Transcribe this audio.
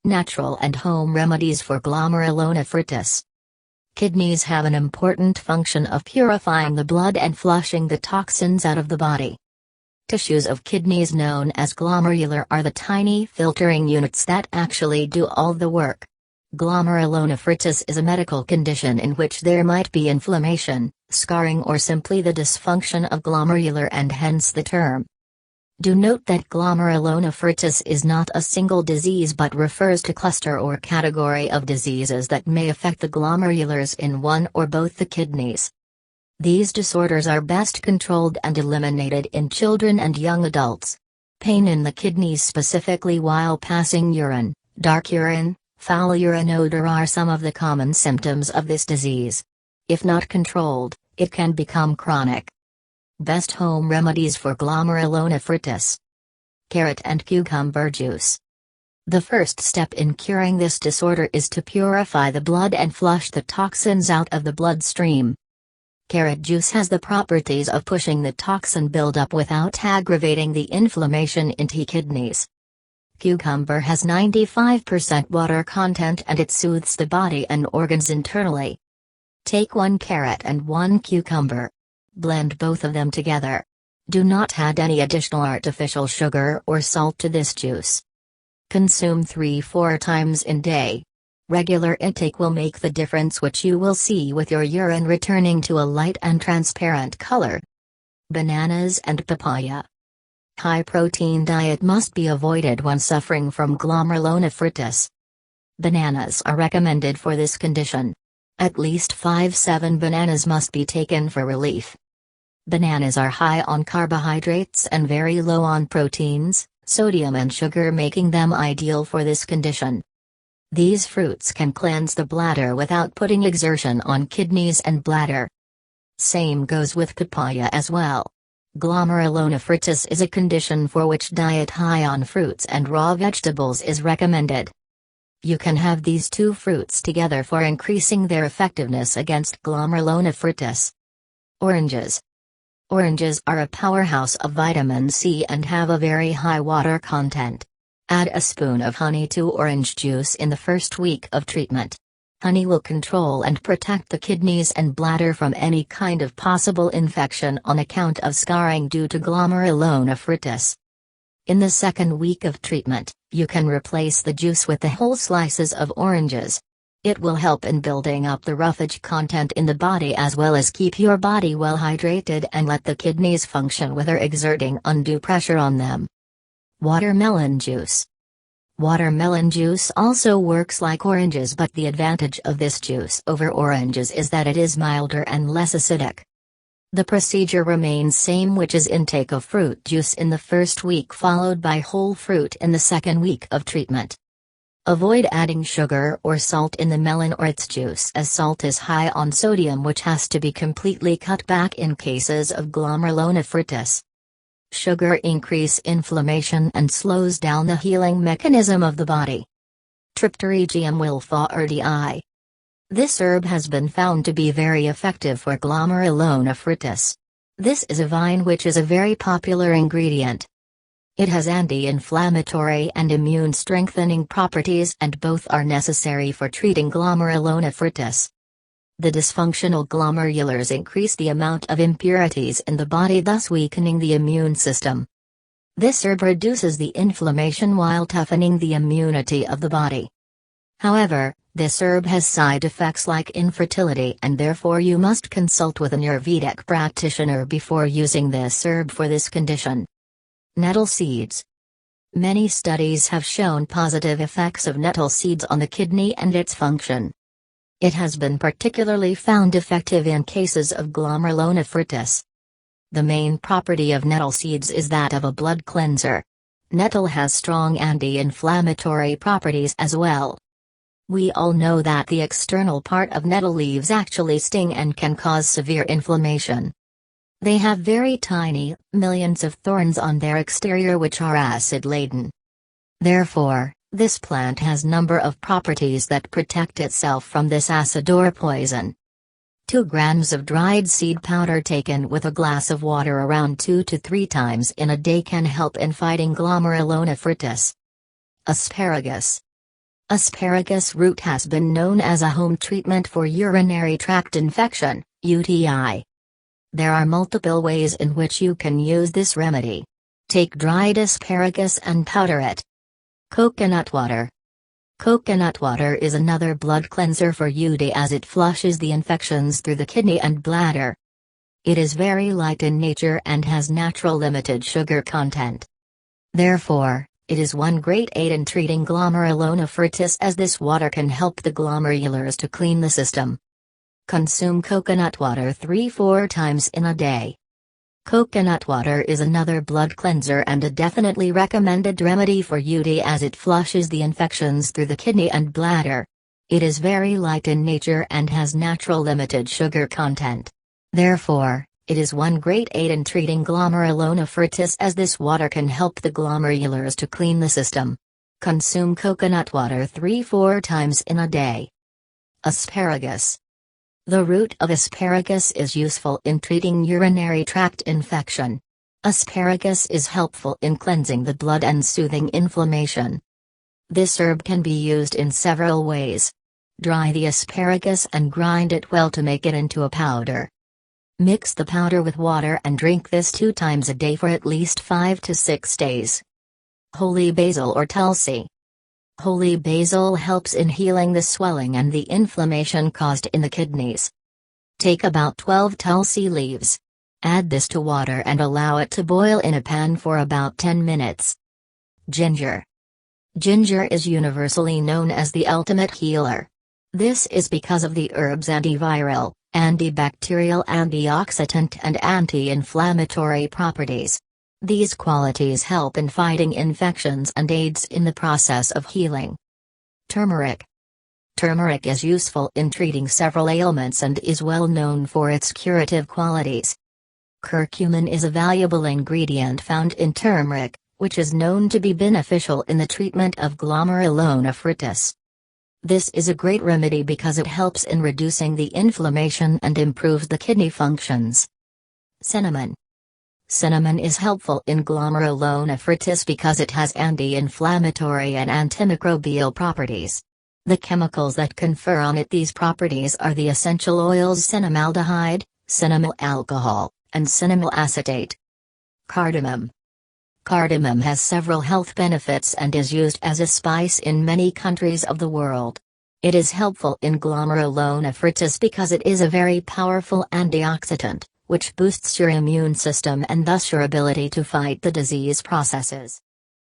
Natural and home remedies for glomerulonephritis. Kidneys have an important function of purifying the blood and flushing the toxins out of the body. Tissues of kidneys known as glomerular are the tiny filtering units that actually do all the work. Glomerulonephritis is a medical condition in which there might be inflammation, scarring or simply the dysfunction of glomerular and hence the term. Do note that glomerulonephritis is not a single disease but refers to cluster or category of diseases that may affect the glomerulars in one or both the kidneys. These disorders are best controlled and eliminated in children and young adults. Pain in the kidneys specifically while passing urine, dark urine, foul urine odor are some of the common symptoms of this disease. If not controlled, it can become chronic. Best home remedies for glomerulonephritis. Carrot and cucumber juice. The first step in curing this disorder is to purify the blood and flush the toxins out of the bloodstream. Carrot juice has the properties of pushing the toxin buildup without aggravating the inflammation into kidneys. Cucumber has 95% water content and it soothes the body and organs internally. Take 1 carrot and 1 cucumber. Blend both of them together. Do not add any additional artificial sugar or salt to this juice. Consume 3-4 times in day. Regular intake will make the difference, which you will see with your urine returning to a light and transparent color. Bananas and papaya. High-protein diet must be avoided when suffering from glomerulonephritis. Bananas are recommended for this condition. At least 5-7 bananas must be taken for relief. Bananas are high on carbohydrates and very low on proteins, sodium and sugar, making them ideal for this condition. These fruits can cleanse the bladder without putting exertion on kidneys and bladder. Same goes with papaya as well. Glomerulonephritis is a condition for which diet high on fruits and raw vegetables is recommended. You can have these two fruits together for increasing their effectiveness against glomerulonephritis. Oranges. Oranges are a powerhouse of vitamin C and have a very high water content. Add a spoon of honey to orange juice in the first week of treatment. Honey will control and protect the kidneys and bladder from any kind of possible infection on account of scarring due to glomerulonephritis. In the second week of treatment, you can replace the juice with the whole slices of oranges. It will help in building up the roughage content in the body as well as keep your body well hydrated and let the kidneys function without exerting undue pressure on them. Watermelon juice. Watermelon juice also works like oranges, but the advantage of this juice over oranges is that it is milder and less acidic. The procedure remains same, which is intake of fruit juice in the first week followed by whole fruit in the second week of treatment. Avoid adding sugar or salt in the melon or its juice, as salt is high on sodium, which has to be completely cut back in cases of glomerulonephritis. Sugar increase inflammation and slows down the healing mechanism of the body. Tripterygium wilfordi. This herb has been found to be very effective for glomerulonephritis. This is a vine which is a very popular ingredient. It has anti-inflammatory and immune-strengthening properties, and both are necessary for treating glomerulonephritis. The dysfunctional glomerulars increase the amount of impurities in the body, thus weakening the immune system. This herb reduces the inflammation while toughening the immunity of the body. However, this herb has side effects like infertility, and therefore you must consult with an Ayurvedic practitioner before using this herb for this condition. Nettle seeds. Many studies have shown positive effects of nettle seeds on the kidney and its function. It has been particularly found effective in cases of glomerulonephritis. The main property of nettle seeds is that of a blood cleanser. Nettle has strong anti-inflammatory properties as well. We all know that the external part of nettle leaves actually sting and can cause severe inflammation. They have very tiny, millions of thorns on their exterior which are acid-laden. Therefore, this plant has number of properties that protect itself from this acid or poison. 2 grams of dried seed powder taken with a glass of water around 2 to 3 times in a day can help in fighting glomerulonephritis. Asparagus. Asparagus root has been known as a home treatment for urinary tract infection, UTI. There are multiple ways in which you can use this remedy. Take dried asparagus and powder it. Coconut water. Coconut water is another blood cleanser for UTI as it flushes the infections through the kidney and bladder. It is very light in nature and has natural limited sugar content. Therefore, it is one great aid in treating glomerulonephritis as this water can help the glomerulars to clean the system. Consume coconut water 3-4 times in a day. Coconut water is another blood cleanser and a definitely recommended remedy for UTI as it flushes the infections through the kidney and bladder. It is very light in nature and has natural limited sugar content. Therefore, it is one great aid in treating glomerulonephritis as this water can help the glomerulars to clean the system. Consume coconut water 3-4 times in a day. Asparagus. The root of asparagus is useful in treating urinary tract infection. Asparagus is helpful in cleansing the blood and soothing inflammation. This herb can be used in several ways. Dry the asparagus and grind it well to make it into a powder. Mix the powder with water and drink this 2 times a day for at least 5 to 6 days. Holy basil or tulsi. Holy basil helps in healing the swelling and the inflammation caused in the kidneys. Take about 12 tulsi leaves. Add this to water and allow it to boil in a pan for about 10 minutes. Ginger. Ginger is universally known as the ultimate healer. This is because of the herb's antiviral, antibacterial, antioxidant and anti-inflammatory properties. These qualities help in fighting infections and aids in the process of healing. Turmeric. Turmeric is useful in treating several ailments and is well known for its curative qualities. Curcumin is a valuable ingredient found in turmeric, which is known to be beneficial in the treatment of glomerulonephritis. This is a great remedy because it helps in reducing the inflammation and improves the kidney functions. Cinnamon. Cinnamon is helpful in glomerulonephritis because it has anti-inflammatory and antimicrobial properties. The chemicals that confer on it these properties are the essential oils cinnamaldehyde, cinnamyl alcohol, and cinnamyl acetate. Cardamom. Cardamom has several health benefits and is used as a spice in many countries of the world. It is helpful in glomerulonephritis because it is a very powerful antioxidant, which boosts your immune system and thus your ability to fight the disease processes.